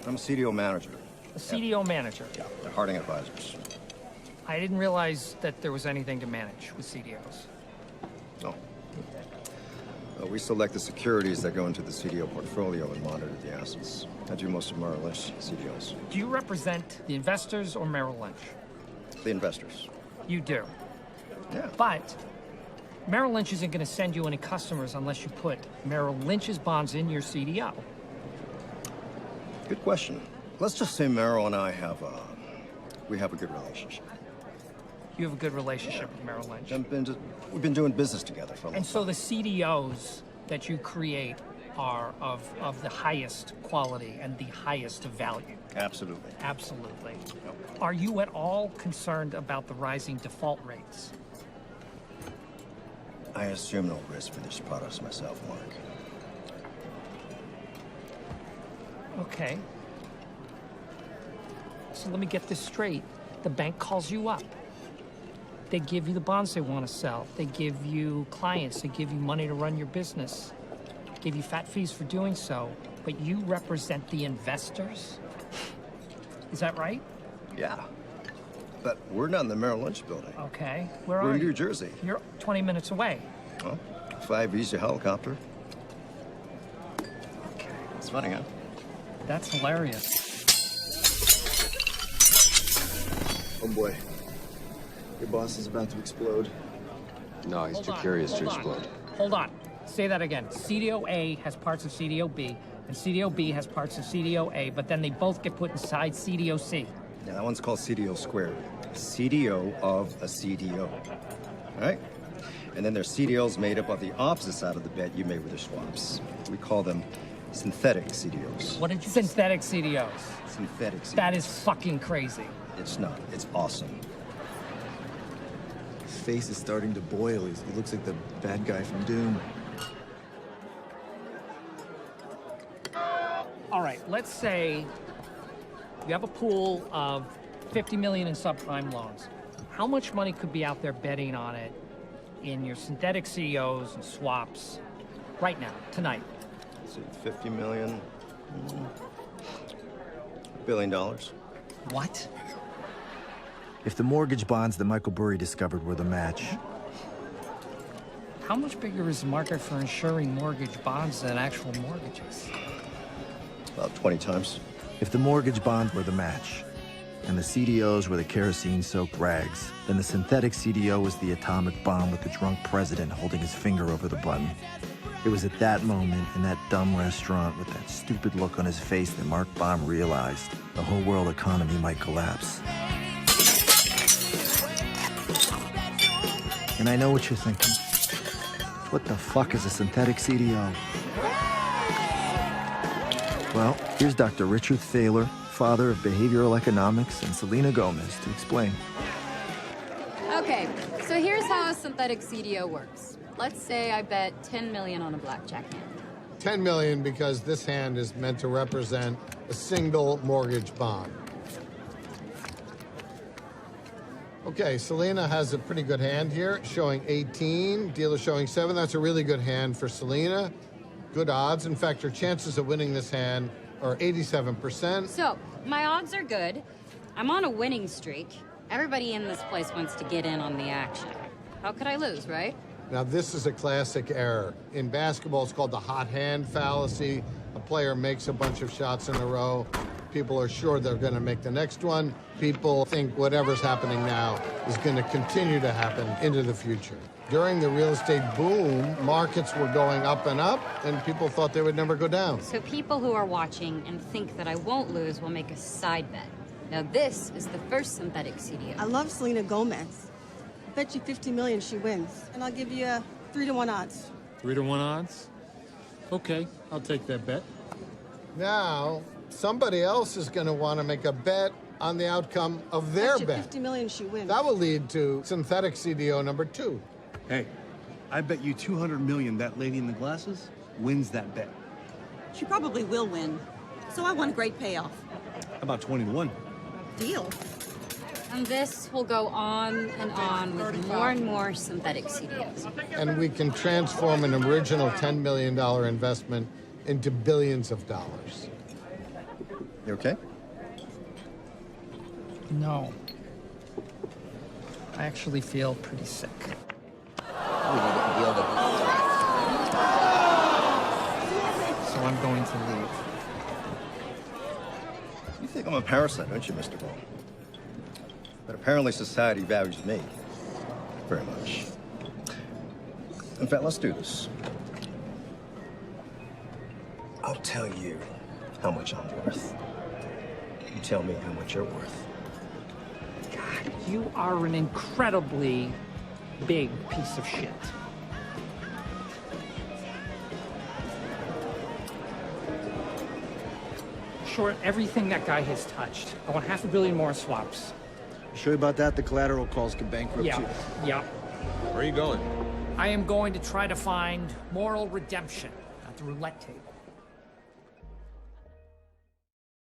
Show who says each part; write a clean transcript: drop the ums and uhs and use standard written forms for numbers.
Speaker 1: I'm a CDO manager.
Speaker 2: A CDO manager?
Speaker 1: Yeah, they're Harding Advisors.
Speaker 2: I didn't realize that there was anything to manage with CDOs.
Speaker 1: No. We select the securities that go into the CDO portfolio and monitor the assets. I do most of Merrill Lynch CDOs.
Speaker 2: Do you represent the investors or Merrill Lynch?
Speaker 1: The investors.
Speaker 2: You do?
Speaker 1: Yeah.
Speaker 2: But Merrill Lynch isn't going to send you any customers unless you put Merrill Lynch's bonds in your CDO.
Speaker 1: Good question. Let's just say Merrill and I have we have a good relationship.
Speaker 2: You have a good relationship with Merrill Lynch.
Speaker 1: We've been doing business together for a long time.
Speaker 2: And so the CDOs that you create are of the highest quality and the highest value.
Speaker 1: Absolutely.
Speaker 2: Absolutely.
Speaker 1: Yep.
Speaker 2: Are you at all concerned about the rising default rates?
Speaker 1: I assume no risk for these products myself, Mark.
Speaker 2: Okay. So let me get this straight. The bank calls you up. They give you the bonds they want to sell. They give you clients. They give you money to run your business. Give you fat fees for doing so. But you represent the investors? Is that right?
Speaker 1: Yeah. But we're not in the Merrill Lynch building.
Speaker 2: Okay. Where are
Speaker 1: We're in
Speaker 2: you?
Speaker 1: New Jersey.
Speaker 2: You're 20 minutes away.
Speaker 1: Well, 5 Visa helicopter.
Speaker 2: Okay.
Speaker 1: It's funny, huh?
Speaker 2: That's hilarious.
Speaker 3: Oh boy. Your boss is about to explode.
Speaker 4: No, he's too curious to explode.
Speaker 2: Hold on. Say that again. CDO A has parts of CDO B, and CDO B has parts of CDO A, but then they both get put inside CDO C.
Speaker 1: Yeah, that one's called CDO squared. CDO of a CDO. All right? And then there's CDOs made up of the opposite side of the bet you made with your swaps. We call them synthetic CDOs.
Speaker 2: What did you Synthetic CDOs.
Speaker 1: Synthetic CDOs.
Speaker 2: That is fucking crazy.
Speaker 1: It's not. It's awesome.
Speaker 3: His face is starting to boil. He looks like the bad guy from Doom.
Speaker 2: All right, let's say you have a pool of 50 million in subprime loans. How much money could be out there betting on it in your synthetic CDOs and swaps right now, tonight?
Speaker 1: Let's see, 50 million. $1 billion.
Speaker 2: What?
Speaker 5: If the mortgage bonds that Michael Burry discovered were the match,
Speaker 2: How much bigger is the market for insuring mortgage bonds than actual mortgages?
Speaker 1: About 20 times.
Speaker 5: if the mortgage bonds were the match, and the CDOs were the kerosene-soaked rags, then the synthetic CDO was the atomic bomb with the drunk president holding his finger over the button. It was at that moment, in that dumb restaurant with that stupid look on his face, that Mark Baum realized the whole world economy might collapse. And I know what you're thinking. What the fuck is a synthetic CDO? Well, here's Dr. Richard Thaler, father of behavioral economics, and Selena Gomez to explain.
Speaker 6: Okay, so here's how a synthetic CDO works. Let's say I bet 10 million on a blackjack hand.
Speaker 7: 10 million because this hand is meant to represent a single mortgage bond. Okay, Selena has a pretty good hand here, showing 18, dealer showing 7. That's a really good hand for Selena. Good odds. In fact, her chances of winning this hand are 87%.
Speaker 6: So, my odds are good. I'm on a winning streak. Everybody in this place wants to get in on the action. How could I lose, right?
Speaker 7: Now, this is a classic error. In basketball, it's called the hot hand fallacy. A player makes a bunch of shots in a row. People are sure they're going to make the next one. People think whatever's happening now is going to continue to happen into the future. During the real estate boom, markets were going up, and people thought they would never go down.
Speaker 6: So people who are watching and think that I won't lose will make a side bet. Now, this is the first synthetic CDO.
Speaker 8: I love Selena Gomez. I bet you 50 million she wins, and I'll give you a 3-to-1 odds.
Speaker 9: 3-to-1 odds? Okay, I'll take that bet.
Speaker 7: Now, somebody else is going to want to make a bet on the outcome of their
Speaker 8: Bet you
Speaker 7: bet.
Speaker 8: 50 million she wins.
Speaker 7: That will lead to synthetic CDO number 2.
Speaker 10: Hey, I bet you 200 million that lady in the glasses wins that bet.
Speaker 11: She probably will win. So I want a great payoff.
Speaker 10: How about 20-1?
Speaker 11: Deal.
Speaker 6: And this will go on and on with more and more synthetic CDOs.
Speaker 7: And we can transform an original $10 million investment into billions of dollars.
Speaker 1: You okay?
Speaker 2: No. I actually feel pretty sick.
Speaker 12: We need to deal with this.
Speaker 2: So I'm going to leave.
Speaker 1: You think I'm a parasite, don't you, Mr. Ball? But apparently society values me very much. In fact, let's do this. I'll tell you how much I'm worth. You tell me how much you're worth.
Speaker 2: God, you are an incredibly big piece of shit. Short everything that guy has touched. I want 500 million more swaps.
Speaker 3: You sure about that? The collateral calls can bankrupt you.
Speaker 2: Yeah.
Speaker 4: Where are you going?
Speaker 2: I am going to try to find moral redemption at the roulette table.